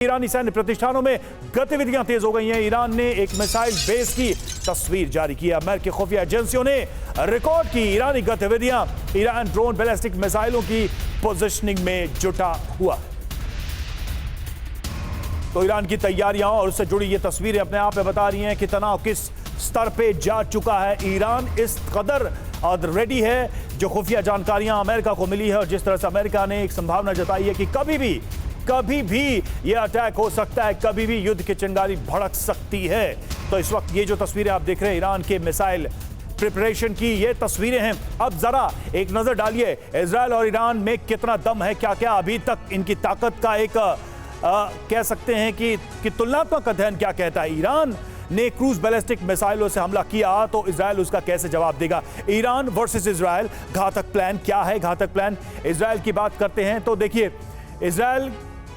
ईरानी सैन्य प्रतिष्ठानों में गतिविधियां तेज हो गई हैं। ईरान ने एक मिसाइल बेस की तस्वीर जारी की। अमेरिकी खुफिया एजेंसियों ने रिकॉर्ड की ईरानी गतिविधियां। ईरान ड्रोन बैलिस्टिक मिसाइलों की पोजीशनिंग में जुटा हुआ। तो ईरान की तैयारियां और उससे जुड़ी ये तस्वीरें अपने आप में बता रही हैं कि तनाव किस स्तर पे जा चुका है। ईरान इस कदर रेडी है। जो खुफिया जानकारियां अमेरिका को मिली है और जिस तरह से अमेरिका ने एक संभावना जताई है कि कभी भी यह अटैक हो सकता है, कभी भी युद्ध की चिंगारी भड़क सकती है। तो इस वक्त ये जो तस्वीरें आप देख रहे हैं ईरान के मिसाइल प्रिपरेशन की, ये तस्वीरें हैं। अब जरा एक नजर डालिए इजरायल और ईरान में कितना दम है, क्या क्या अभी तक इनकी ताकत का एक कह सकते हैं कि तुलनात्मक अध्ययन क्या कहता है। ईरान ने क्रूज बैलिस्टिक मिसाइलों से हमला किया तो इजरायल उसका कैसे जवाब देगा। ईरान वर्सेस इजरायल, घातक प्लान क्या है। घातक प्लान इजरायल की बात करते हैं तो देखिए, इजरायल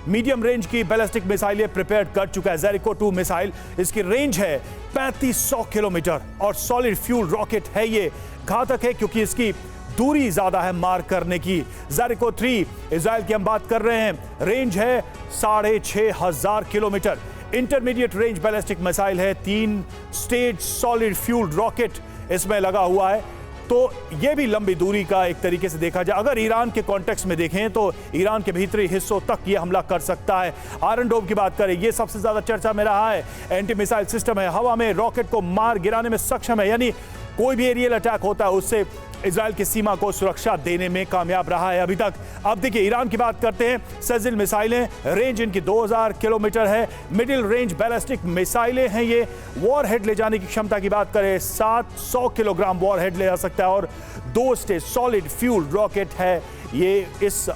मीडियम रेंज की बैलिस्टिक मिसाइलें प्रिपेयर कर चुका है। जेरिको 2 मिसाइल, इसकी रेंज है 3500 किलोमीटर और सॉलिड फ्यूल रॉकेट है। ये घातक है क्योंकि इसकी दूरी ज्यादा है मार करने की। जेरिको 3 इजराइल की हम बात कर रहे हैं, रेंज है 6500 kilometre. Intermediate range ballistic missile है, 3 स्टेज सॉलिड फ्यूल रॉकेट इसमें लगा हुआ है। तो यह भी लंबी दूरी का एक तरीके से देखा जाए। अगर ईरान के कॉन्टेक्स्ट में देखें तो ईरान के भीतरी हिस्सों तक यह हमला कर सकता है। आयरन डोम की बात करें, यह सबसे ज्यादा चर्चा में रहा है। एंटी मिसाइल सिस्टम है, हवा में रॉकेट को मार गिराने में सक्षम है, यानी कोई भी एरियल अटैक होता है उससे इजराइल की सीमा को सुरक्षा देने में कामयाब रहा है अभी तक। अब देखिए ईरान की बात करते हैं। सेजिल मिसाइलें, रेंज इनकी 2000 किलोमीटर है। मिडिल रेंज बैलिस्टिक मिसाइलें हैं ये। वॉरहेड ले जाने की क्षमता की बात करें 700 किलोग्राम वॉरहेड ले जा सकता है और 2 स्टेज सॉलिड फ्यूल रॉकेट है ये, इस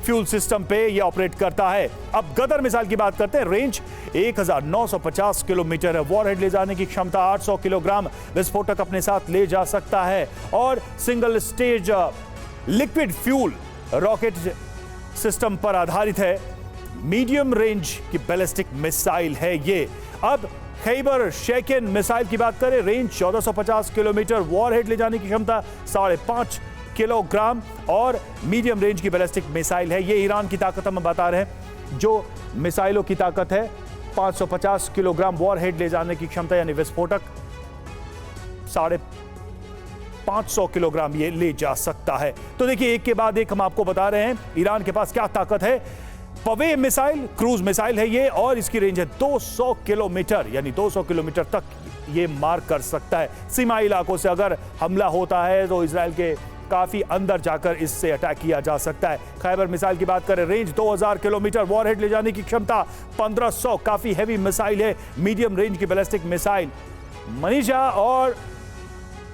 फ्यूल सिस्टम पे ये ऑपरेट करता है। अब गदर मिसाइल की बात करते हैं, रेंज 1950 किलोमीटर है। वॉरहेड ले जाने की क्षमता 800 किलोग्राम विस्फोटक अपने साथ ले जा सकता है और single stage liquid fuel rocket system पर आधारित है। मीडियम रेंज की बैलिस्टिक मिसाइल है ये। अब खैबर शेकिन मिसाइल की बात करें, रेंज 1450 किलोमीटर, वॉरहेड ले जाने की क्षमता 5.5 किलोग्राम और मीडियम रेंज की बैलिस्टिक मिसाइल है ये। ईरान की ताकत हम बता रहे हैं, जो मिसाइलों की ताकत है 550 किलोग्राम वॉरहेड ले जाने की क्षमता, यानी विस्फोटक 550 किलोग्राम ये ले जा सकता है। तो देखिए एक के बाद एक हम आपको बता रहे हैं ईरान के पास क्या ताकत है। पवे मिसाइल क्रूज मिसाइल है ये और इसकी रेंज है 200 किलोमीटर, यानी 200 किलोमीटर तक ये मार कर सकता है। सीमाई इलाकों से अगर हमला होता है तो इजराइल के काफी अंदर जाकर इससे अटैक किया जा सकता है। खैबर मिसाइल की बात करें, रेंज 2000 किलोमीटर, वॉरहेड ले जाने की क्षमता 1500, काफी हैवी मिसाइल है। मीडियम रेंज की बैलिस्टिक मिसाइल। मनीषा और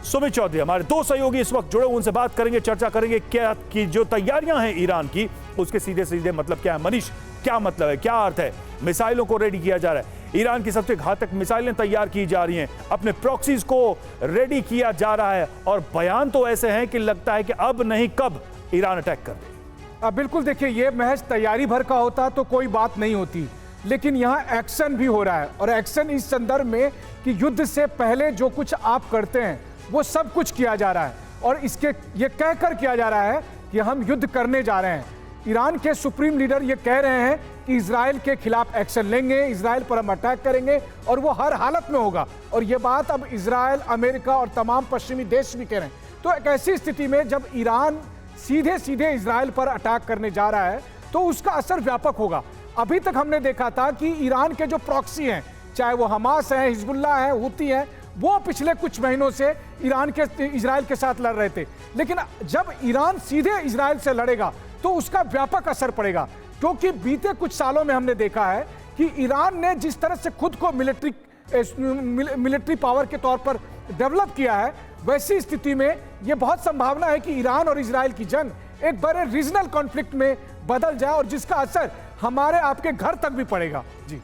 सुमित चौधरी हमारे 2 सहयोगी इस वक्त जुड़े, उनसे बात करेंगे, चर्चा करेंगे क्या की जो तैयारियां हैं ईरान की उसके सीधे सीधे मतलब क्या है। मनीष, क्या मतलब है, क्या अर्थ है? मिसाइलों को रेडी किया जा रहा है, ईरान की सबसे घातक मिसाइलें तैयार की जा रही हैं, अपने प्रॉक्सीज को रेडी किया जा रहा है और बयान तो ऐसे हैं कि लगता है कि अब नहीं कब ईरान अटैक कर दे। बिल्कुल, देखिए ये महज तैयारी भर का होता तो कोई बात नहीं होती, लेकिन यहाँ एक्शन भी हो रहा है और एक्शन इस संदर्भ में कि युद्ध से पहले जो कुछ आप करते हैं वो सब कुछ किया जा रहा है और इसके ये कहकर किया जा रहा है कि हम युद्ध करने जा रहे हैं। ईरान के सुप्रीम लीडर ये कह रहे हैं कि इजराइल के खिलाफ एक्शन लेंगे, इजराइल पर हम अटैक करेंगे और वो हर हालत में होगा। और ये बात अब इजराइल, अमेरिका और तमाम पश्चिमी देश भी कह रहे हैं। तो एक ऐसी स्थिति में जब ईरान सीधे सीधे इजराइल पर अटैक करने जा रहा है तो उसका असर व्यापक होगा। अभी तक हमने देखा था कि ईरान के जो प्रॉक्सी हैं, चाहे वो हमास है, हिजबुल्लाह है, हुती है, वो पिछले कुछ महीनों से इजराइल के साथ लड़ रहे थे। लेकिन जब ईरान सीधे इजराइल से लड़ेगा तो उसका व्यापक असर पड़ेगा, क्योंकि बीते कुछ सालों में हमने देखा है कि ईरान ने जिस तरह से खुद को मिलिट्री पावर के तौर पर डेवलप किया है, वैसी स्थिति में यह बहुत संभावना है कि ईरान और इजराइल की जंग एक बड़े रीजनल कॉन्फ्लिक्ट में बदल जाए और जिसका असर हमारे आपके घर तक भी पड़ेगा। जी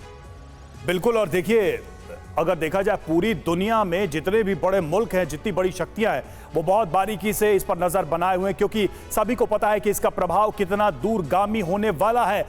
बिल्कुल। और देखिए अगर देखा जाए पूरी दुनिया में जितने भी बड़े मुल्क हैं, जितनी बड़ी शक्तियां हैं, वो बहुत बारीकी से इस पर नजर बनाए हुए हैं, क्योंकि सभी को पता है कि इसका प्रभाव कितना दूरगामी होने वाला है।